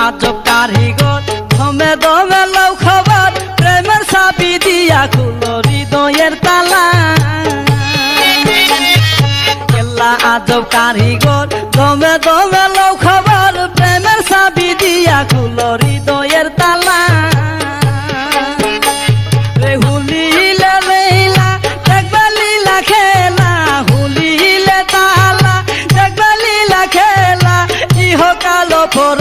আজব কারিগর দমে দমে লও খবর প্রেমের চাবি দিয়া খুলো হৃদয়ের তালা কেল্লা আজব কারিগর দমে দমে লও খবর প্রেমের চাবি দিয়া খুলো হৃদয়ের তালা রে হুলিলে লেলা দেখবা লীলা খেলা হুলিলে তালা দেখবা লীলা খেলা ইহকাল পর